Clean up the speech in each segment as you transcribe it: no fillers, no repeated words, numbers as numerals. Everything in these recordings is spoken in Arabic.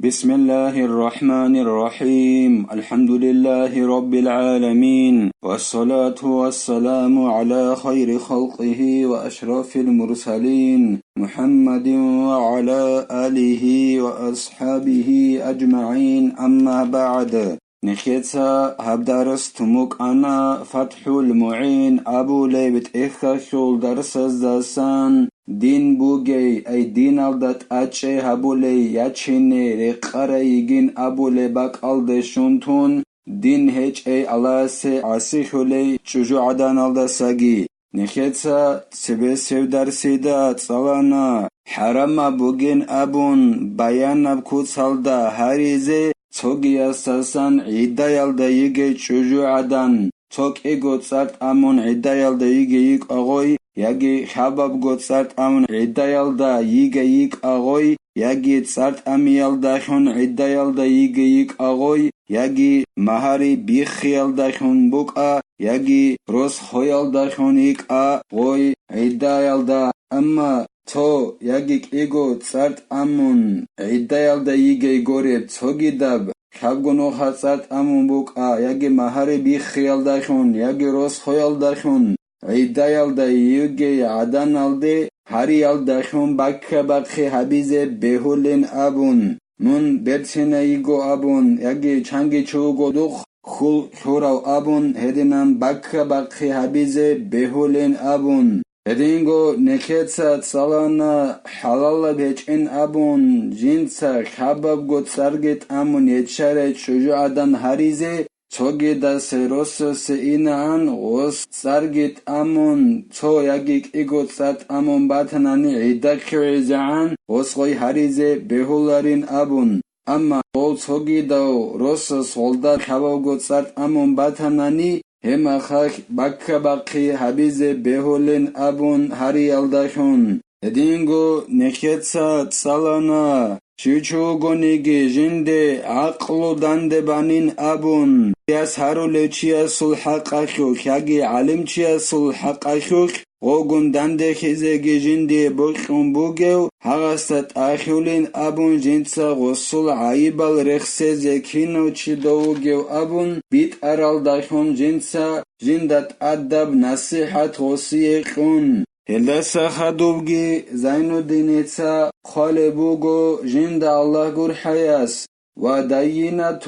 بسم الله الرحمن الرحيم الحمد لله رب العالمين والصلاة والسلام على خير خلقه وأشرف المرسلين محمد وعلى آله وأصحابه أجمعين أما بعد نخيتسا هبدارس تموك أنا فتح المعين أبو ليبت إخشول درس الزاسان دين بوغي أي دين الدت أتشي هبولي ياتشيني رقريجين أبولي باك ألد شنتون دين هيج أي ألاسي عسيخولي چوجو عدان ألد ساقي نخيتسا سبسيو درسيدا تصلانا حرم بوغين أبون بيان بكوت سالدا هاريزي توغي أساسان عيدا يلدا يجي چوجو عدان توك إيغو تسارت أمون عيدا يلدا يجي يك أغوي يجي خباب قصرت أمن عدة يلدا يجي يك أغوي يجي تصرت أم يلدا خون عدة يلدا يجي يك أغوي يجي مهاري بيخ يلدا خون بوكا يجي روس خو يلدا خون يك أغوي عدة يلدا أما تو يجي إيغو تصرت أمون عدة يلدا يجي غوريب توغي داب خبگونو خصرت أمون بوكا يجي مهاري بيخ يلدا خون يجي روس خو يلدا خون عيدا يلدا يوغي عدان الدي هاري يلدا خون باكا باكي حبيزي بهولين أبون من بيرسينا يغو أبون يغي چانگي چوغو دوخ خول خوراو أبون هدنان باكا باكي حبيزي بهولين أبون هدينغو نكيتسا تصالانا حلالا بيچين أبون جينسا خباب گو تسارگت أمون يتشاري چوجو عدان هاريزي توغي دا سيروس سينان غوس سارگت أمون تو يجيك إيغو تسات أمون باتناني عيدك خيزعان غوس غوي هاريزي بهولارين أبون أما غول توغي داو روس سولدار خواغو تسات أمون باتناني هما خاك باكا باقي حبيزي بهولين أبون هاري يلداخون هدينغو نخيتسا تسالانا چوچوگونيگي جنده عقلو دانده بانين أبون ياس هارو لچيا سلحق أخوك ياگي علم چيا سلحق أخوك غوگون دانده خيزيگي جنده بخون بوگيو هغستت أخولين أبون جنسا غصول عايبال رخصي زكينو چي دوگيو أبون بيت أرال داخون جنسا جندت أدب نصيحت غصي خون هلسا خدوبگي زينو دينيتسا خالبوغو جند الله gur حياس ودينة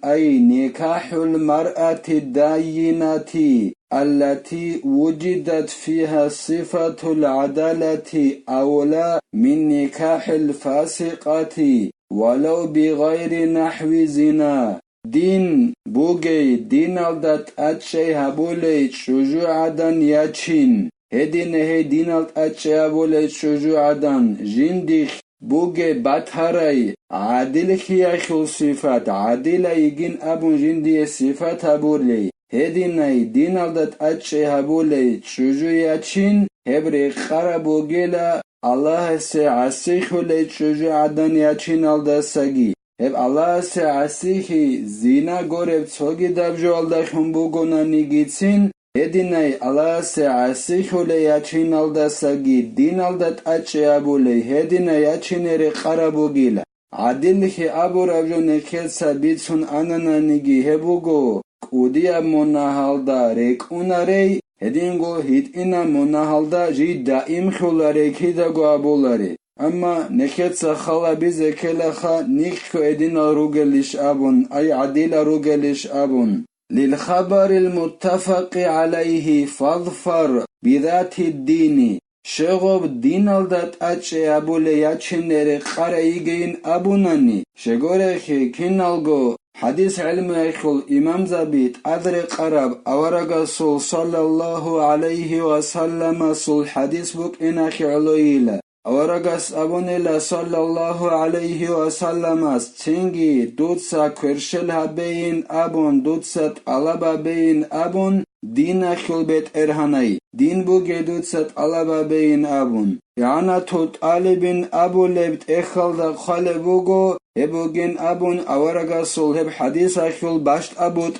أي نكاح المرأة الدينة التي وجدت فيها صفة العدالة أولى من نكاح الفاسقة ولو بغير نحو زنا دين بوغي دين الدت أتشي هبولي شجوع عدن ياتشين هدينه دينالت أتشابولي شجوع عدن جنديخ بوغي باتهاري عادل خياخو صفات عادل يجين أبو جندي صفات هبولي هدينه دينالت أتشابولي شجوع ياتشين هبري خرابوغيلا الله سي عسيخو لي شجوع عدن ياتشين الدساقي هب الله سي عسيخي زينا غورب توغي دابجو الدخون بوغونا نيگيتسين هديناي الله سي عسيخو لي ياتشين الدساقي دين الدت أتشابولي هديناي ياتشينيري خرابوغيلا عادلخي أبو رابجو نخيل سابيتسون أنانا نيگي هبوغو قوديا مناهالدا ريكوناري هدينغو هيت إنا مناهالدا جي دائم خولاري كيداغو أبولاري أما نخيتسا خلا بيزي كلاخا نيكو إدينا روغلش أبون أي عديل روغلش أبون للخبر المتفق عليه فاظفر بذات الدين شغب دين الدت أتشي أبولي ياتشنيري قرأيجين أبوناني شغوريخي كينالغو حديث علم يخل إمام زبيت أذري قرب أورغ صلى الله عليه وسلم صل حديث بك إناخي علويلة أورغس أبونيلا صلى الله عليه وسلم تنجي دوتسا كرشل هبين أبون دوتسا ألبا بين أبون دين خلبت إرهاني دين بوغي دوتسا ألبا بين أبون يعني توت ألبين أبو لبت إخل خالبوغو هبوغين أبون أورغس صلحب حديث خل باشت أبوت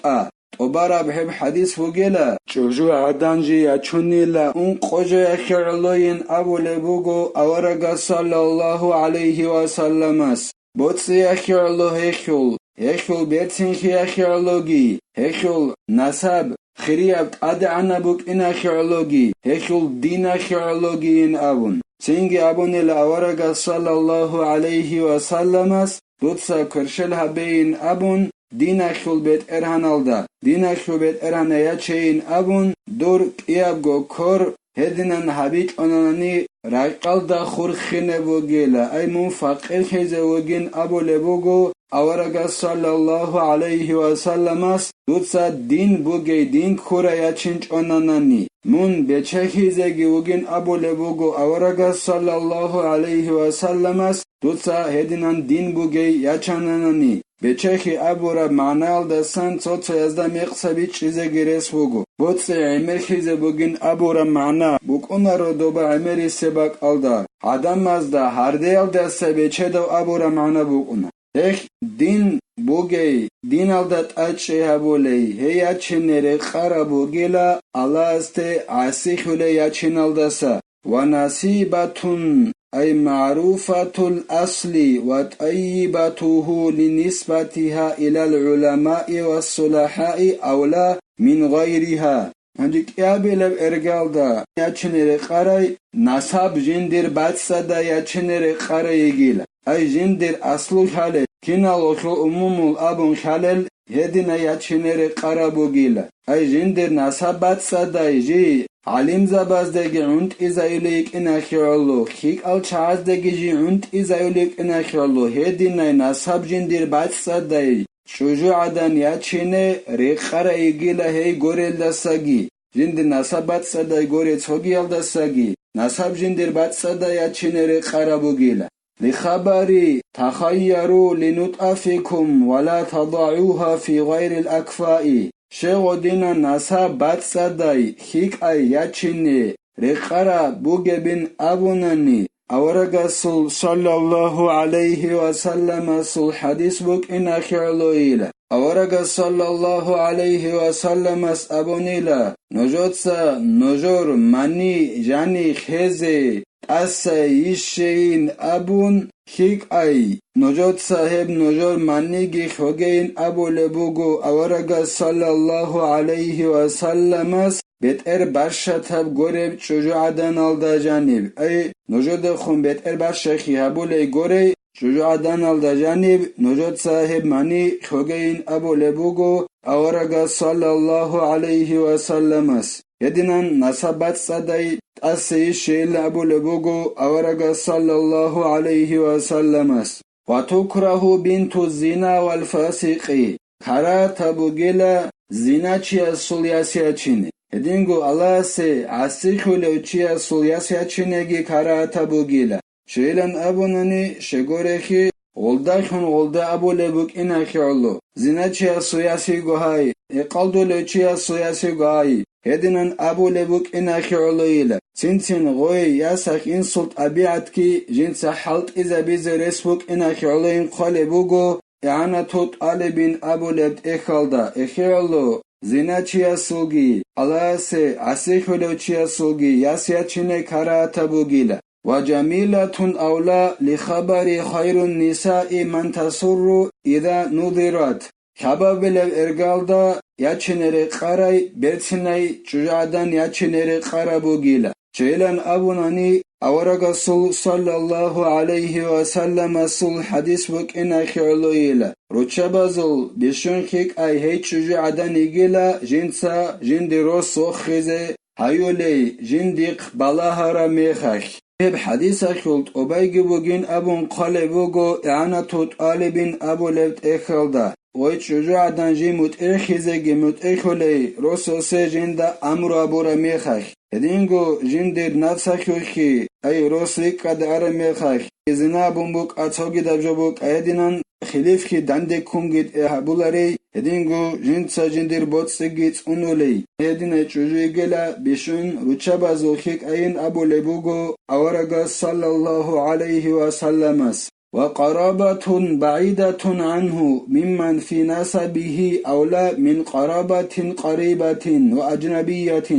طبارا بحب حديث فوقيلا چوجو عدانجي يچونيلا اون قوجو يخيرلوين أبو لبوغو أورغا صلى الله عليه وسلم بوتسي أخيرلو هيخول بيتسين خي أخيرلوغي هيخول نسب خريب أدعنا بوك إن أخيرلوغي هيخول دين أخيرلوغي إن أبون سينجي أبون الأورغ صلى الله عليه وسلم دوتسا كرشلها بين أبون دين أخيول بيت إرهان الدا دين أخيول بيت إرهان ياتشين أبون دور إيابغو كور هدنان حبيت أناني رايقال دا خورخين بوغيلا أي من فقير خيزة وغين أبو لبوغو أورغا صلى الله عليه وسلم دوتسا دين بوغي دين كورا ياتشنج أناني من بچخيزة وغين أبو لبوغو أورغا صلى الله عليه وسلم دوتسا هدنان دين بوغي ياتشاناني بچخي أبورا معنال دستان صوت يزدا مقصبي چيزة گرس بوغو بوتسا عمر خيزة بوغين أبورا معنا بوكونا رو دوبا عمري سباق ألدا عدم مزدا هرديال دستا بچه دو أبورا معنا بوكونا اخ دين بوغي دين ألدت أچه هبولي هي أچنر خرابوغيلا الله است عسيخ ولي أچن ألدسا ونصيبتون أي معروفة الأصل وطيبته لنسبتها إلى العلماء والصلحاء أولى من غيرها عندك يابلب إرجالدا ياتشنر قراي نصاب جندر باتسدا ياتشنر قراي يجيلا أي جندر أصل حالة كنا لوكل أمم الأبون حالل هدينا ياتشنر قرابو جيلا أي جندر نصاب باتسدا يجي علم زبازدگی عند ازایلیک انخیالو خیک الچازدگی جی عند ازایلیک انخیالو هدی نای نصاب جندیر بات صدای شجوع عدن یا چینه ریخره ایگیله هی گوریل دستگی جندیر نصاب بات صدای گوریل چوگیل دستگی نصاب جندیر بات صدای یا چینه ریخره بگیله لخبري تخيروا لنطأفكم ولا تضعوها في غير الأكفاء شغو دينا ناسا بات صداي خيك اي ياتشيني رقرا بوغي بن أبوناني أورغا صلى الله عليه وسلم سل حديث بوك إنا خيرلو إلا أورغا صلى الله عليه وسلم أبونيلا نجوتسا نجور ماني جاني خيزي أسا يشين أبون خيك أي نجات صاحب نجار منيگي خوگين أبو لبوغو أورغا صلى الله عليه وسلم بيتر برشتب غورب شجاعدن الدا جانب أي نجاد خون بيتر برشخي هبو لي غوري شجاعدن الدا جانب نجات صاحب مني خوگين أبو لبوغو أورغا صلى الله عليه وسلم يدنان نصبت صداي أسي شيل أبو لبوغو أورغا صلى الله عليه وسلم وتكره بنت الزنا والفاسق كرا تبوغيلا زنا چيا سولياسيا چيني هدينغو الله سي عسيخولو چيا سولياسيا چينيگي كرا تبوغيلا شيلن أبوناني شغورخي غلداخون غلدا أبو لبوغ إناخي الله زنا چيا سولياسي غوهاي اقالدو لو چيا سولياسي غوهاي هدينان أبو لبوغ إناخي الله إلا سنسين غوي ياساك إنسلت أبيعتكي جنس حلط إذا بيز رسبوك إناخي الله إنقال بوغو إعانا توت آلبين أبو لبت إخالدا إخير الله زنا چيا سوغي الله سي عسيخ ولو چيا سوغي ياسيا چيني كارا تبوغيلا وجميلة أولى لخبر خير النساء من تسر إذا نظرت خباب لب إرقالدا ياتشنري قراي بيتسناي چجعدان ياتشنري قرابوغيلا چيلان أبوناني أورغا صلى الله عليه وسلم سل حديث بك إنا خيرلويلا روچبازل بشنخيك أي هي چجعدان يگيلا جنسا جندي روسو خيزي هايولي جنديق بالاهارا ميخاك هب حديثة خلط أبايگي بوغين أبون قالبوغو إعانا توت آلبين أبو لبت إخلدا ويت شجاع دانجي متأخذة متأخلي روسو سي جندا أمر أبورا ميخاك هدينغو جندر نفسخوخي أي روسي قد أرى ميخاك إذنا بمبوك أتوغي دبجبوك أيدنان خليفكي دانده كونجيت إحبولاري هدينغو جنسا جندر بوتسيگيت أنولي هدينا چوجوي گلا بشون روچبا زوخيك أين أبو لبوغو أورغا صلى الله عليه وسلم وقرابة بعيدة عنه ممن في نسبه أولى من قرابة قريبة وأجنبية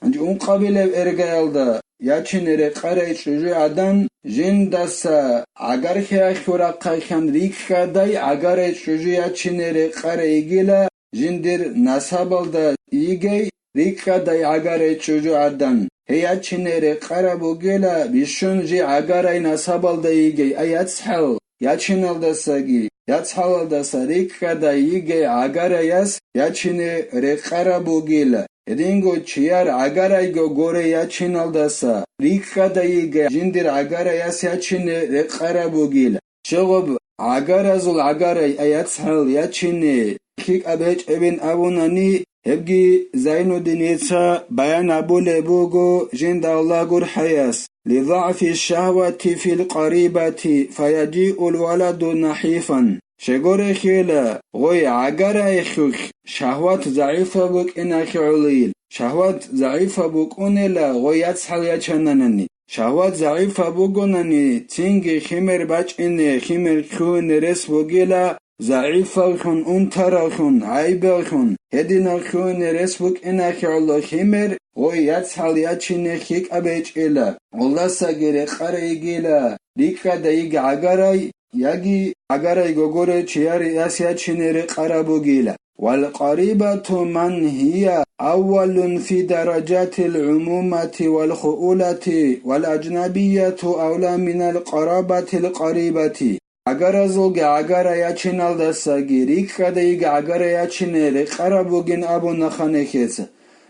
عند قبل إرجالدا yaçinere qaray çuju adan jindasa agar khura qalkan rikhaday agar çuju yaçinere qaray gila jindir nasabalda igay rikhaday agar çuju adan heyaçinere qarabu gila bishunji agaray nasabalda igay ayatshal yaçinaldasagi yatshalaldasa rikhaday igay agarayas yaçinere qarabu gila Edingo chiar agaraygo gore yachinaldasa rikadaiga jindir agarayas yachine reqarabugila shogob agarazul agaray ayatshal yachine kik abech eben abunani hebgi zainuddin yetsa bayan abule bugo jind Allah gur hayas لضعف الشهوة في القريبة فيجيء الولد نحيفا شغور خيلا غوي عقار يخوك شهوات ضعيفة بك إنك عليل شهوات ضعيفة بك أنلا غوي يتسحل يتشننني شهوات ضعيفة بكونني تنجي خمر باج إني خمر كون رس بقيلا ضعيفة خون أنتر خون عيب خون هدينا خون رس بك إنك على خمر غوي يتسحل يتشني خيك أبيج إلا الله ساقر قريقيلا ليكا دايق عقاري يجي أجرى يجوري تياري أسيا تشنير قرابوجيلا والقريبة من هي أول في درجات العمومة والخؤولة والأجنبية أولى من القرابة القريبة أجرى زوج أجرى يتشنال دساجي ريكا دايج أجرى يتشنير قرابوجين أبو نخانيكيس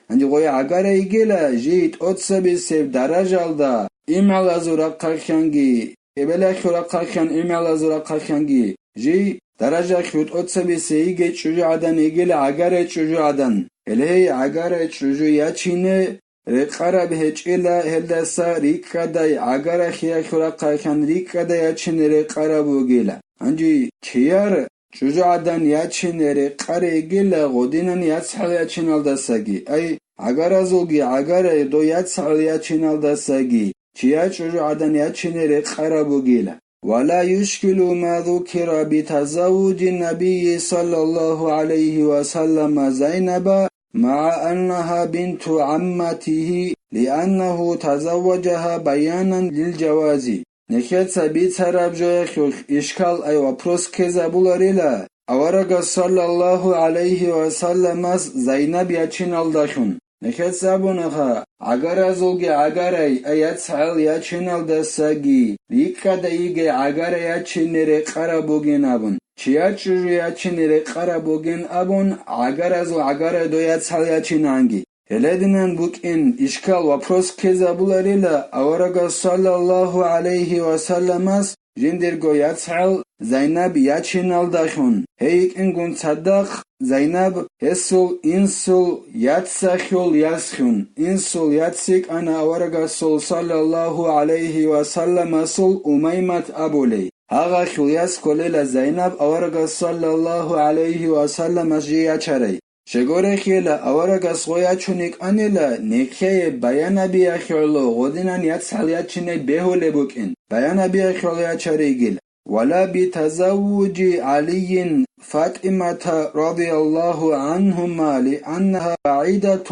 عندي غوي أجرى يجيلا جيت أتصبي سيف درجة دا إملا زورا قرخانجي إبلا خورا قاكان إمالا زورا قاكانجي جي درجة خود أتصبي سيجي تشجو عدن إيجيل عقارة تشجو عدن إلهي عقارة تشجو ياتشيني رقارة بهج إلا هلدسا ريكا داي عقارة خيا خورا قاكان ريكا داي ياتشيني رقارة بوغيلا أنجي تيار تشجو عدن ياتشيني رقارة إيجيلا غودينان ياتسحل ياتشينال دساجي أي عقارة زوغي عقارة دو ياتسحل ياتشينال دساجي چیا چجو عدن یچینه رقربوگیلا ولا يشكل ما ذكر بتزوج النبي صلى الله عليه وسلم زينب مع أنها بنت عمته لأنه تزوجها بيانا للجواز نكت سبيت سراب جوخ إشكال أي وبروس كذا بولاريلا أورغ صلى الله عليه وسلم زينب يچين الدخون نكت سابونها عقرازوغي عقراي أياتسحل ياتشنال دساقي ريكا دايغي عقرا ياتشنري قرابوغين أبون چياتشجو ياتشنري قرابوغين أبون عقرازو عقرا دو ياتسحل ياتشنانجي هلدنان بوكين إشكال وبروس كذا بولاريلا أورغا صلى الله عليه وسلم جندرغو ياتسحل زينب ياتشنال داخون هيك إنغون صدق زينب هسول إنسول ياتسخول ياسخون إنسول ياتسك أنا أورغا صلى الله عليه وسلم سول أميمة أبولي هاغا خلياس كوليلا زينب أورغا صلى الله عليه وسلم جيا چري شغوري خيلا أورغا صغيا چونيك أنيلا نكيه بيانا بيا خيولو غودينان ياتسحل ياتشني بيهولي بوكين بيانا بيا خيولو چري گيلا ولا بتزوج علي فاطمة رضي الله عنهما لأنها بعيدة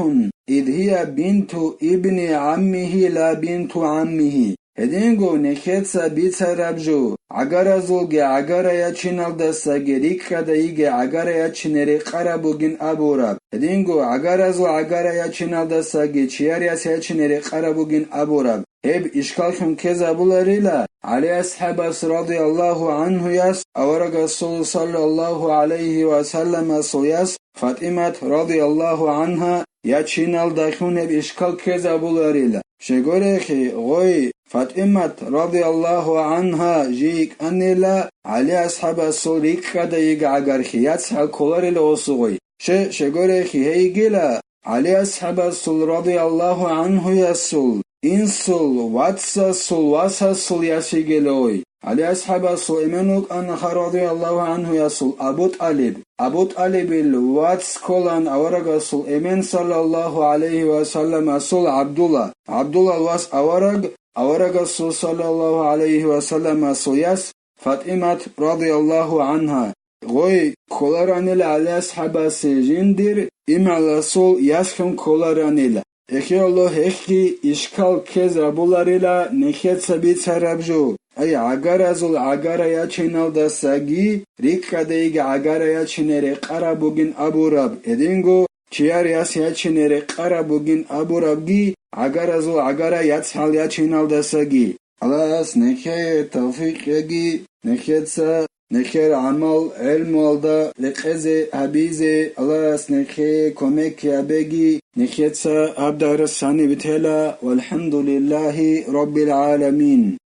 إذ هي بنت ابن عمه لا بنت عمه هدينغو نكتسا بيتسرابجو عقرازوغي عقرا يچينال دساگي ريكا دايغي عقرا يچينري قرابوغين أبوراب هدينغو عقرازو عقرا يچينال دساگي چيارياس يچينري قرابوغين أبوراب هب إشكالكم كذا بولاريلا علي أصحابس رضي الله عنه ياس أورغ صلى الله عليه وسلم صياس فاطمة رضي الله عنها يچينال داخون هب إشكال كذا بولاريلا شغوريخي غوي فاطمة رضي الله عنها جيك أنيلا علي أصحابس ريكا دايغ عقرخي ياتسحل كولاريلا وصغوي شغوريخي هيجيلا علي أصحابس رضي الله عنه ياسول إنسول واتساسول واساسول ياسيجلوي علي أصحابس إمنوك أنها رضي الله عنه ياسول أبو طالب الواتس كولان أورغاسول إمن صلى الله عليه وسلم سول عبد الله الواس أورغاسول صلى الله عليه وسلم سوياس فاطمة رضي الله عنها غوي كولارانيل علي أصحابس جندر إم على سول ياسخن كولارانيل Ехи Аллах эхи ишкал кезра буларила нехетса бицарабжу. Ай агаразул агара ячинал саги риккадейги агара ячинере қарабугин абураб эдинго чияр яс ячинере қарабугин абурабги агаразул агара яцхал ячинал саги. Аллас нехе тавфиқ яги нехетса نخیر عمل علم والدا لقزه حبیزه الله نخیر کمک یابگی نخیر سا عبد الرسانی بتلا والحمد لله رب العالمين.